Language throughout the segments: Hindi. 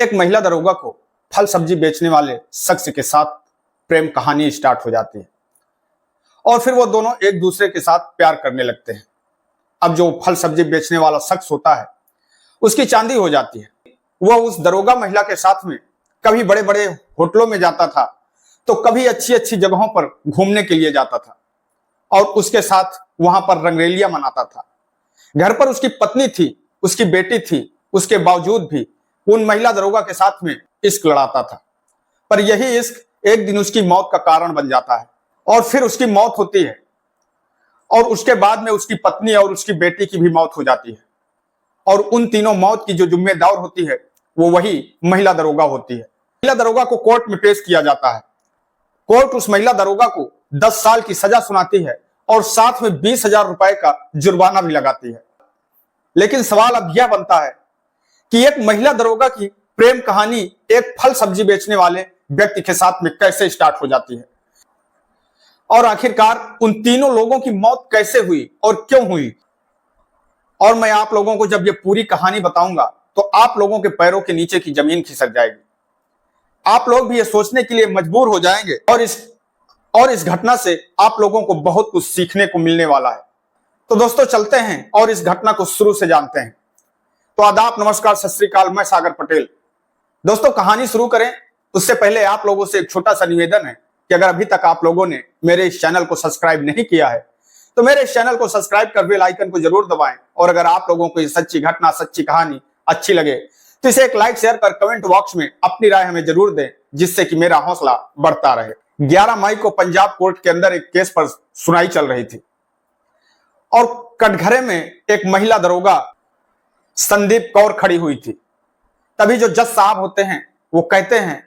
एक महिला दरोगा को फल सब्जी बेचने वाले शख्स के साथ प्रेम कहानी स्टार्ट हो जाती है और फिर वो दोनों एक दूसरे के साथ प्यार करने लगते हैं। अब जो फल सब्जी बेचने वाला शख्स होता है उसकी चांदी हो जाती है। वह उस दरोगा महिला के साथ में कभी बड़े बड़े होटलों में जाता था तो कभी अच्छी अच्छी जगहों पर घूमने के लिए जाता था और उसके साथ वहां पर रंगरेलियां मनाता था। घर पर उसकी पत्नी थी, उसकी बेटी थी, उसके बावजूद भी उन महिला दरोगा के साथ में इश्क लड़ाता था। पर यही इश्क एक दिन उसकी मौत का कारण बन जाता है और फिर उसकी मौत होती है और उसके बाद में उसकी पत्नी और उसकी बेटी की भी मौत हो जाती है और उन तीनों मौत की जो जिम्मेदार होती है वो वही महिला दरोगा होती है। महिला दरोगा को कोर्ट में पेश किया जाता है। कोर्ट उस महिला दरोगा को 10 साल की सजा सुनाती है और साथ में 20,000 रुपए का जुर्माना भी लगाती है। लेकिन सवाल अब यह बनता है कि एक महिला दरोगा की प्रेम कहानी एक फल सब्जी बेचने वाले व्यक्ति के साथ में कैसे स्टार्ट हो जाती है और आखिरकार उन तीनों लोगों की मौत कैसे हुई और क्यों हुई। और मैं आप लोगों को जब ये पूरी कहानी बताऊंगा तो आप लोगों के पैरों के नीचे की जमीन खिसक जाएगी। आप लोग भी ये सोचने के लिए मजबूर हो जाएंगे और इस घटना से आप लोगों को बहुत कुछ सीखने को मिलने वाला है। तो दोस्तों चलते हैं और इस घटना को शुरू से जानते हैं। तो आदाब, नमस्कार, सत श्री अकाल, मैं सागर पटेल। दोस्तों कहानी शुरू करें उससे पहले आप लोगों से एक छोटा सा निवेदन है कि अगर अभी तक आप लोगों ने मेरे इस चैनल को सब्सक्राइब नहीं किया है तो मेरे इस चैनल को सब्सक्राइब कर बेल आइकन को जरूर दबाएं और अगर आप लोगों को ये सच्ची घटना, सच्ची कहानी अच्छी लगे तो इसे एक लाइक शेयर कर कमेंट बॉक्स में अपनी राय हमें जरूर दें, जिससे कि मेरा हौसला बढ़ता रहे। 11 मई को पंजाब कोर्ट के अंदर एक केस पर सुनवाई चल रही थी और कटघरे में एक महिला दरोगा संदीप कौर खड़ी हुई थी। तभी जो जज साहब होते हैं वो कहते हैं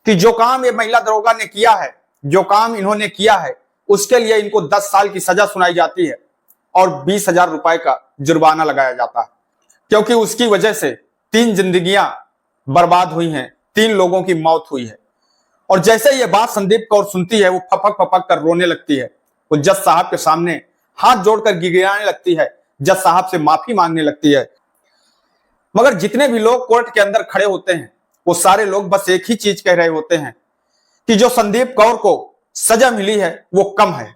कि जो काम ये महिला दरोगा ने किया है, जो काम इन्होंने किया है, उसके लिए इनको 10 साल की सजा सुनाई जाती है और 20,000 रुपए का जुर्माना लगाया जाता है, क्योंकि उसकी वजह से 3 जिंदगियां बर्बाद हुई हैं, 3 लोगों की मौत हुई है। और जैसे ये बात संदीप कौर सुनती है वो फपक फपक कर रोने लगती है। वो जज साहब के सामने हाथ जोड़कर गिड़गिड़ाने लगती है, जज साहब से माफी मांगने लगती है। मगर जितने भी लोग कोर्ट के अंदर खड़े होते हैं वो सारे लोग बस एक ही चीज कह रहे होते हैं कि जो संदीप कौर को सजा मिली है वो कम है,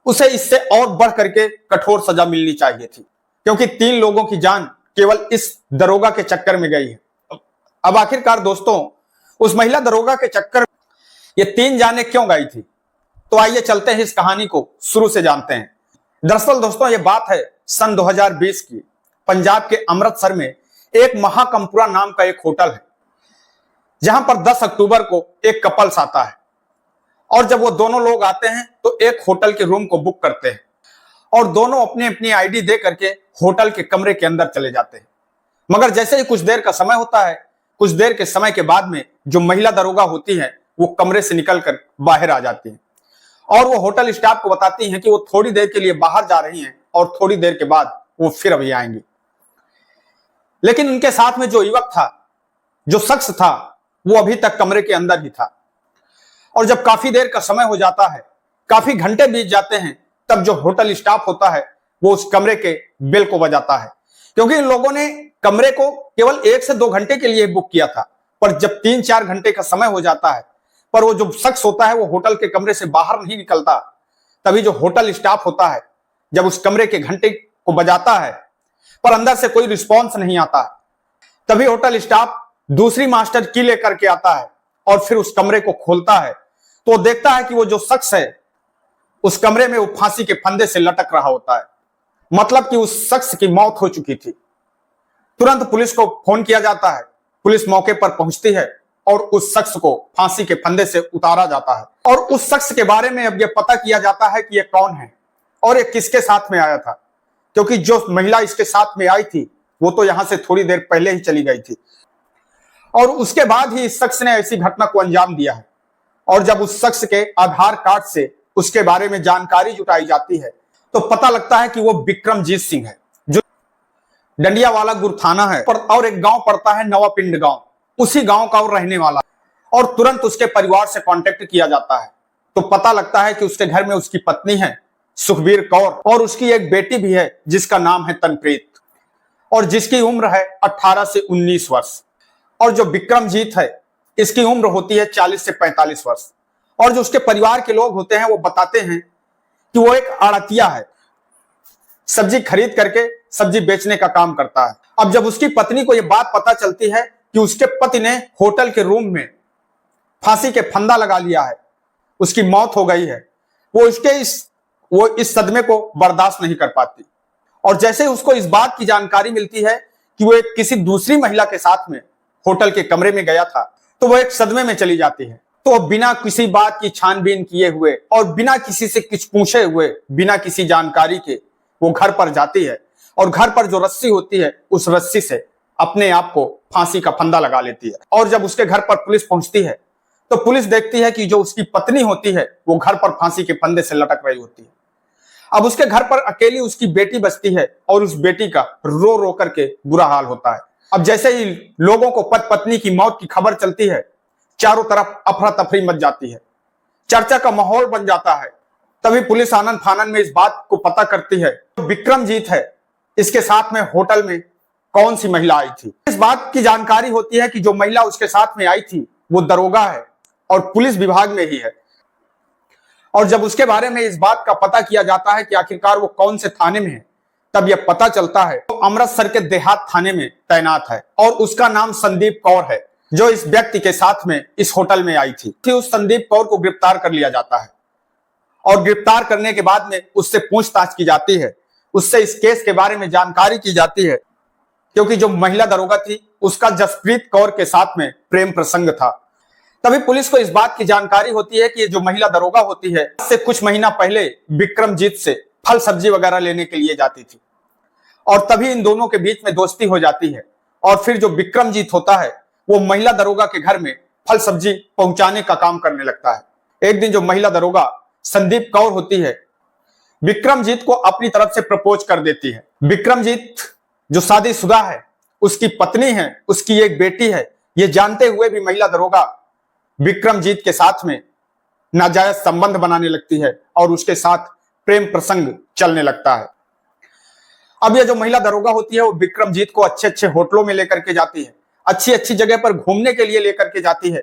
उसे इससे और बढ़ करके कठोर सजा मिलनी चाहिए थी, क्योंकि 3 लोगों की जान केवल इस दरोगा के चक्कर में गई है। अब आखिरकार दोस्तों उस महिला दरोगा के चक्कर में ये 3 जानें क्यों गई थी, तो आइए चलते हैं इस कहानी को शुरू से जानते हैं। दरअसल दोस्तों ये बात है सन 2020 की। पंजाब के अमृतसर में एक महाकमपुरा नाम का एक होटल है जहां पर 10 अक्टूबर को एक कपल्स आता है और जब वो दोनों लोग आते हैं तो एक होटल के रूम को बुक करते हैं और दोनों अपनी अपनी आईडी दे करके होटल के कमरे के अंदर चले जाते हैं। मगर जैसे ही कुछ देर का समय होता है, कुछ देर के समय के बाद में जो महिला दरोगा होती है वो कमरे से निकलकर बाहर आ जाती है और वो होटल स्टाफ को बताती हैं कि वो थोड़ी देर के लिए बाहर जा रही हैं और थोड़ी देर के बाद वो फिर अभी आएंगी। लेकिन उनके साथ में जो युवक था, जो शख्स था, वो अभी तक कमरे के अंदर ही था। और जब काफी देर का समय हो जाता है, काफी घंटे बीत जाते हैं, तब जो होटल स्टाफ होता है वो उस कमरे के बिल को बजाता है, क्योंकि इन लोगों ने कमरे को केवल 1 से 2 घंटे के लिए बुक किया था। पर जब 3-4 घंटे का समय हो जाता है पर वो जो शख्स होता है वो होटल के कमरे से बाहर नहीं निकलता, तभी जो होटल स्टाफ होता है जब उस कमरे के घंटे को बजाता है पर अंदर से कोई रिस्पॉन्स नहीं आता, तभी होटल स्टाफ दूसरी मास्टर की लेकर के आता है और फिर उस कमरे को खोलता है तो देखता है कि वो जो शख्स है उस कमरे में वो फांसी के फंदे से लटक रहा होता है। मतलब कि उस शख्स की मौत हो चुकी थी। तुरंत पुलिस को फोन किया जाता है, पुलिस मौके पर पहुंचती है और उस शख्स को फांसी के फंदे से उतारा जाता है और उस शख्स के बारे में अब यह पता किया जाता है कि यह कौन है और यह किसके साथ में आया था, क्योंकि जो महिला इसके साथ में आई थी वो तो यहां से थोड़ी देर पहले ही चली गई थी और उसके बाद ही इस शख्स ने ऐसी घटना को अंजाम दिया है। और जब उस शख्स के आधार कार्ड से उसके बारे में जानकारी जुटाई जाती है तो पता लगता है कि वो विक्रमजीत सिंह है, जो डंडियावाला गुर थाना है और एक गांव पड़ता है नवापिंड गांव, उसी गांव का वो रहने वाला। और तुरंत उसके परिवार से कांटेक्ट किया जाता है तो पता लगता है कि उसके घर में उसकी पत्नी है सुखबीर कौर और उसकी एक बेटी भी है जिसका नाम है तनप्रीत और जिसकी उम्र है 18 से 19 वर्ष। और जो विक्रमजीत है इसकी उम्र होती है 40 से 45 वर्ष। और जो उसके परिवार के लोग होते हैं वो बताते हैं कि वो एक आड़तिया है, सब्जी खरीद करके सब्जी बेचने का काम करता है। अब जब उसकी पत्नी को यह बात पता चलती है कि उसके पति ने होटल के रूम में फांसी के फंदा लगा लिया है, उसकी मौत हो गई है, वो इस सदमे को बर्दाश्त नहीं कर पाती। और जैसे उसको इस बात की जानकारी मिलती है कि वो एक किसी दूसरी महिला के साथ में होटल के कमरे में गया था, तो वो एक सदमे में चली जाती है। तो बिना किसी बात की छानबीन किए हुए और बिना किसी से कुछ पूछे हुए, बिना किसी जानकारी के वो घर पर जाती है और घर पर जो रस्सी होती है उस रस्सी से अपने आप को फांसी का फंदा लगा लेती है। और जब उसके घर पर पुलिस पहुंचती है तो पुलिस देखती है कि जो उसकी पत्नी होती है वो घर पर फांसी के फंदे से लटक रही होती है। अब उसके घर पर अकेली उसकी बेटी बचती है और उस बेटी का रो रो करके बुरा हाल होता है। अब जैसे ही लोगों को पत्नी की मौत की खबर चलती है, चारों तरफ अफरा तफरी मच जाती है, चर्चा का माहौल बन जाता है। तभी पुलिस आनन फानन में इस बात को पता करती है विक्रमजीत है, इसके साथ में होटल में कौन सी महिला आई थी। इस बात की जानकारी होती है कि जो महिला उसके साथ में आई थी वो दरोगा है और पुलिस विभाग में ही है। और जब उसके बारे में इस बात का पता किया जाता है कि आखिरकार वो कौन से थाने में है, तब यह पता चलता है तो अमृतसर के देहात थाने में तैनात है और उसका नाम संदीप कौर है, जो इस व्यक्ति के साथ में इस होटल में आई थी। उस संदीप कौर को गिरफ्तार कर लिया जाता है और गिरफ्तार करने के बाद में उससे पूछताछ की जाती है, उससे इस केस के बारे में जानकारी की जाती है, क्योंकि जो महिला दरोगा थी उसका जसप्रीत कौर के साथ में प्रेम प्रसंग था। तभी पुलिस को इस बात की जानकारी होती है कि ये जो महिला दरोगा होती है इससे कुछ महीना पहले विक्रमजीत से फल सब्जी वगैरह लेने के लिए जाती थी और तभी इन दोनों के बीच में दोस्ती हो जाती है। और फिर जो विक्रमजीत होता है वो महिला दरोगा के घर में फल सब्जी पहुंचाने का काम करने लगता है। एक दिन जो महिला दरोगा संदीप कौर होती है विक्रमजीत को अपनी तरफ से प्रपोज कर देती है। विक्रमजीत जो शादीशुदा है, उसकी पत्नी है, उसकी एक बेटी है, ये जानते हुए भी महिला दरोगा विक्रमजीत के साथ में नाजायज संबंध बनाने लगती है और उसके साथ प्रेम प्रसंग चलने लगता है। अब यह जो महिला दरोगा होती है वो विक्रमजीत को अच्छे अच्छे होटलों में लेकर के जाती है, अच्छी अच्छी जगह पर घूमने के लिए लेकर के जाती है,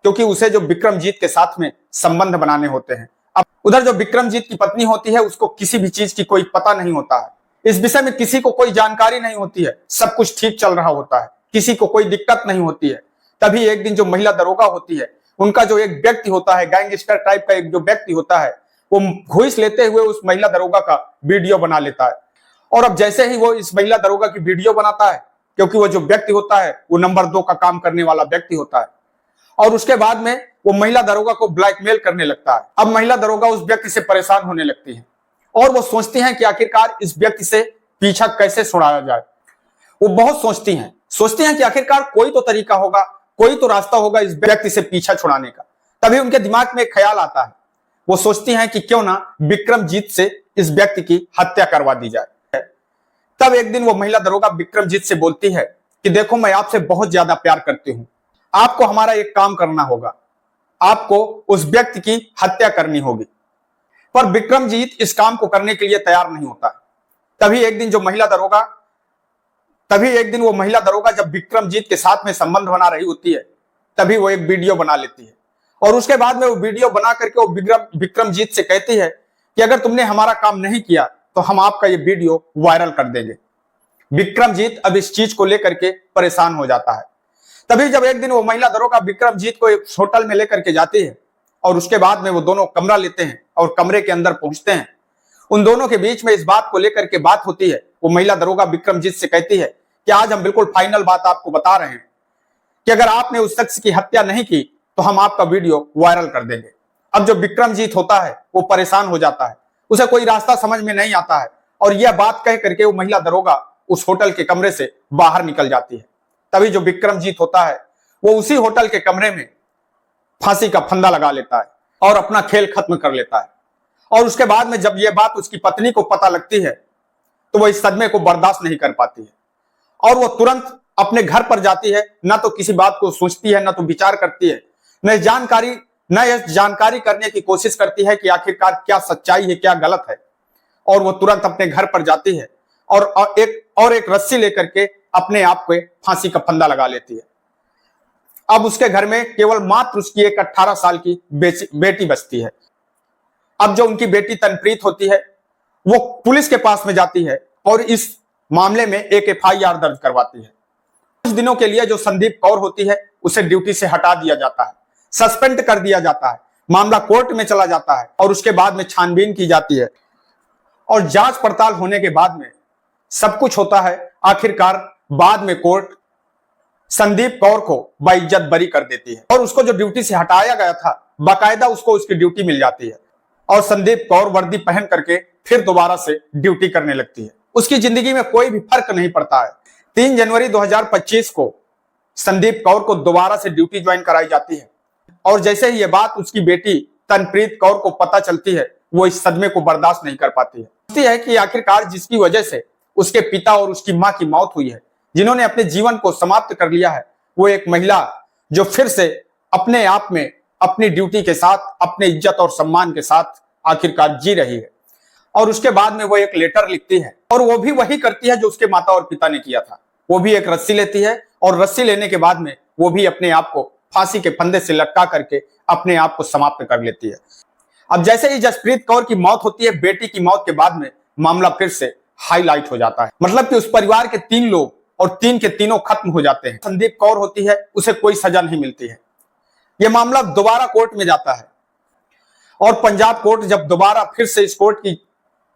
क्योंकि उसे जो विक्रमजीत के साथ में संबंध बनाने होते हैं। अब उधर जो विक्रमजीत की पत्नी होती है उसको किसी भी चीज की कोई पता नहीं होता है, इस विषय में किसी को कोई जानकारी नहीं होती है, सब कुछ ठीक चल रहा होता है, किसी को कोई दिक्कत नहीं होती है। तभी एक दिन जो महिला दरोगा होती है उनका जो एक व्यक्ति होता है, गैंगस्टर टाइप का एक जो व्यक्ति होता है, वो घूस लेते हुए उस महिला दरोगा का वीडियो बना लेता है। और अब जैसे ही वो इस महिला दरोगा की वीडियो बनाता है, क्योंकि वो जो व्यक्ति होता है वो नंबर 2 का काम करने वाला व्यक्ति होता है, और उसके बाद में वो महिला दरोगा को ब्लैकमेल करने लगता है। अब महिला दरोगा उस व्यक्ति से परेशान होने लगती है और वो सोचती हैं कि आखिरकार इस व्यक्ति से पीछा कैसे छुड़ाया जाए। वो बहुत सोचती हैं कि आखिरकार कोई तो तरीका होगा, कोई तो रास्ता होगा इस व्यक्ति से पीछा छुड़ाने का। तभी उनके दिमाग में एक ख्याल आता है, वो सोचती हैं कि क्यों ना विक्रमजीत से इस व्यक्ति की हत्या करवा दी जाए। तब एक दिन वो महिला दरोगा विक्रमजीत से बोलती है कि देखो, मैं आपसे बहुत ज्यादा प्यार करती हूं, आपको हमारा एक काम करना होगा, आपको उस व्यक्ति की हत्या करनी होगी। पर विक्रमजीत इस काम को करने के लिए तैयार नहीं होता। तभी एक दिन वो महिला दरोगा जब विक्रमजीत के साथ में संबंध बना रही होती है, तभी वो एक वीडियो बना लेती है और उसके बाद में वो वीडियो बना करके वो विक्रमजीत से कहती है कि अगर तुमने हमारा काम नहीं किया तो हम आपका ये वीडियो वायरल कर देंगे। विक्रमजीत अब इस चीज को लेकर के परेशान हो जाता है। तभी जब एक दिन वो महिला दरोगा विक्रमजीत को एक होटल में लेकर के जाती है और उसके बाद में वो दोनों कमरा लेते हैं और कमरे के अंदर पहुंचते हैं, उन दोनों के बीच में इस बात को लेकर के बात होती है। वो महिला दरोगा विक्रमजीत से कहती है कि आज हम बिल्कुल फाइनल बात आपको बता रहे हैं कि अगर आपने उस शख्स की हत्या नहीं की तो हम आपका वीडियो वायरल कर देंगे। अब जो विक्रमजीत होता है वो परेशान हो जाता है, उसे कोई रास्ता समझ में नहीं आता है और यह बात कह करके वो महिला दरोगा उस होटल के कमरे से बाहर निकल जाती है। तभी जो विक्रमजीत होता है वो उसी होटल के कमरे में फांसी का फंदा लगा लेता है और अपना खेल खत्म कर लेता है। और उसके बाद में जब यह बात उसकी पत्नी को पता लगती है तो वह इस सदमे को बर्दाश्त नहीं कर पाती है और वो तुरंत अपने घर पर जाती है। ना तो किसी बात को सोचती है, ना तो विचार करती है, न जानकारी करने की कोशिश करती है कि आखिरकार क्या सच्चाई है, क्या गलत है। और वो तुरंत अपने घर पर जाती है और एक रस्सी लेकर के अपने आप को फांसी का फंदा लगा लेती है। अब उसके घर में केवल मात्र उसकी एक 18 साल की बेटी बचती है। अब जो उनकी बेटी तनप्रीत होती है वो पुलिस के पास में जाती है और इस मामले में एक FIR दर्ज करवाती है। कुछ दिनों के लिए जो संदीप कौर होती है उसे ड्यूटी से हटा दिया जाता है, सस्पेंड कर दिया जाता है, मामला कोर्ट में चला जाता है और उसके बाद में छानबीन की जाती है और जांच पड़ताल होने के बाद में सब कुछ होता है। आखिरकार बाद में कोर्ट संदीप कौर को बाइज्जत बरी कर देती है और उसको जो ड्यूटी से हटाया गया था बाकायदा उसको उसकी ड्यूटी मिल जाती है और संदीप कौर वर्दी पहन करके फिर दोबारा से ड्यूटी करने लगती है। उसकी जिंदगी में कोई भी फर्क नहीं पड़ता है। 3 जनवरी 2025 को संदीप कौर को दोबारा से ड्यूटी ज्वाइन कराई जाती है और जैसे ही ये बात उसकी बेटी तनप्रीत कौर को पता चलती है वो इस सदमे को बर्दाश्त नहीं कर पाती है। सोचती है कि आखिरकार जिसकी वजह से उसके पिता और उसकी मां की मौत हुई है, जिन्होंने अपने जीवन को समाप्त कर लिया है, वो एक महिला जो फिर से अपने आप में अपनी ड्यूटी के साथ अपने इज्जत और सम्मान के साथ आखिरकार जी रही है। और उसके बाद में वो एक लेटर लिखती है और वो भी वही करती है जो उसके माता और पिता ने किया था। वो भी एक रस्सी लेती है और रस्सी लेने के बाद में वो भी अपने आप को फांसी के फंदे से लटका करके अपने आप को समाप्त कर लेती है। अब जैसे ही जसप्रीत कौर की मौत होती है, बेटी की मौत के बाद में मामला फिर से हाईलाइट हो जाता है। मतलब कि उस परिवार के 3 लोग और 3 के तीनों खत्म हो जाते हैं। संदीप कौर होती है उसे कोई सजा नहीं मिलती है। यह मामला दोबारा कोर्ट में जाता है और पंजाब कोर्ट जब दोबारा फिर से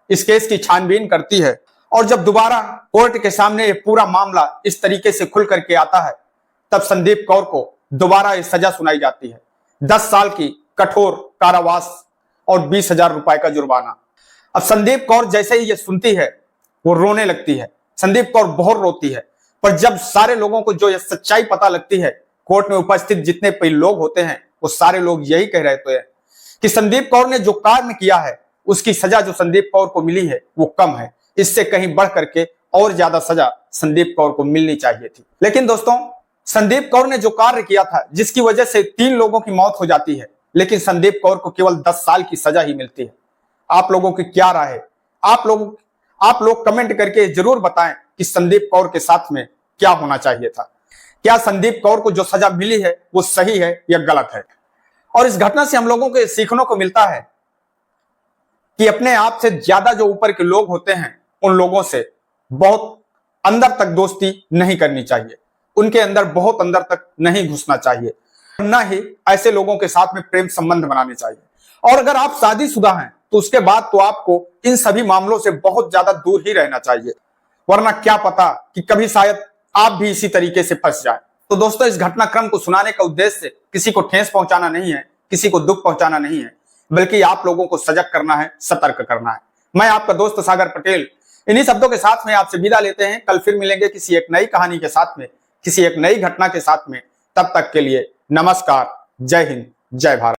इस केस की छानबीन करती है और जब दोबारा कोर्ट के सामने ये पूरा मामला इस तरीके से खुल करके आता है, तब संदीप कौर को दोबारा ये सजा सुनाई जाती है। 10 साल की कठोर कारावास और 20,000 रुपए का जुर्माना। अब संदीप कौर जैसे ही ये सुनती है वो रोने लगती है। संदीप कौर बहुत रोती है, पर जब सारे लोगों को जो ये सच्चाई पता लगती है, कोर्ट में उपस्थित जितने भी लोग होते हैं वो सारे लोग यही कह रहे थे कि संदीप कौर ने जो कार्य किया है उसकी सजा जो संदीप कौर को मिली है वो कम है, इससे कहीं बढ़ करके और ज्यादा सजा संदीप कौर को मिलनी चाहिए थी। लेकिन दोस्तों, संदीप कौर ने जो कार्य किया था जिसकी वजह से 3 लोगों की मौत हो जाती है, लेकिन संदीप कौर को केवल 10 साल की सजा ही मिलती है। आप लोगों की क्या राय है? आप लोग कमेंट करके जरूर बताएं कि संदीप कौर के साथ में क्या होना चाहिए था। क्या संदीप कौर को जो सजा मिली है वो सही है या गलत है? और इस घटना से हम लोगों को सीखने को मिलता है कि अपने आप से ज्यादा जो ऊपर के लोग होते हैं उन लोगों से बहुत अंदर तक दोस्ती नहीं करनी चाहिए, उनके अंदर बहुत अंदर तक नहीं घुसना चाहिए, न ही ऐसे लोगों के साथ में प्रेम संबंध बनाने चाहिए। और अगर आप शादीशुदा हैं तो उसके बाद तो आपको इन सभी मामलों से बहुत ज्यादा दूर ही रहना चाहिए, वरना क्या पता कि कभी शायद आप भी इसी तरीके से फंस जाए। तो दोस्तों, इस घटनाक्रम को सुनाने का उद्देश्य किसी को ठेस पहुंचाना नहीं है, किसी को दुख पहुंचाना नहीं है, बल्कि आप लोगों को सजग करना है, सतर्क करना है। मैं आपका दोस्त सागर पटेल इन्हीं शब्दों के साथ में आपसे विदा लेते हैं। कल फिर मिलेंगे किसी एक नई कहानी के साथ में, किसी एक नई घटना के साथ में। तब तक के लिए नमस्कार, जय हिंद, जय भारत।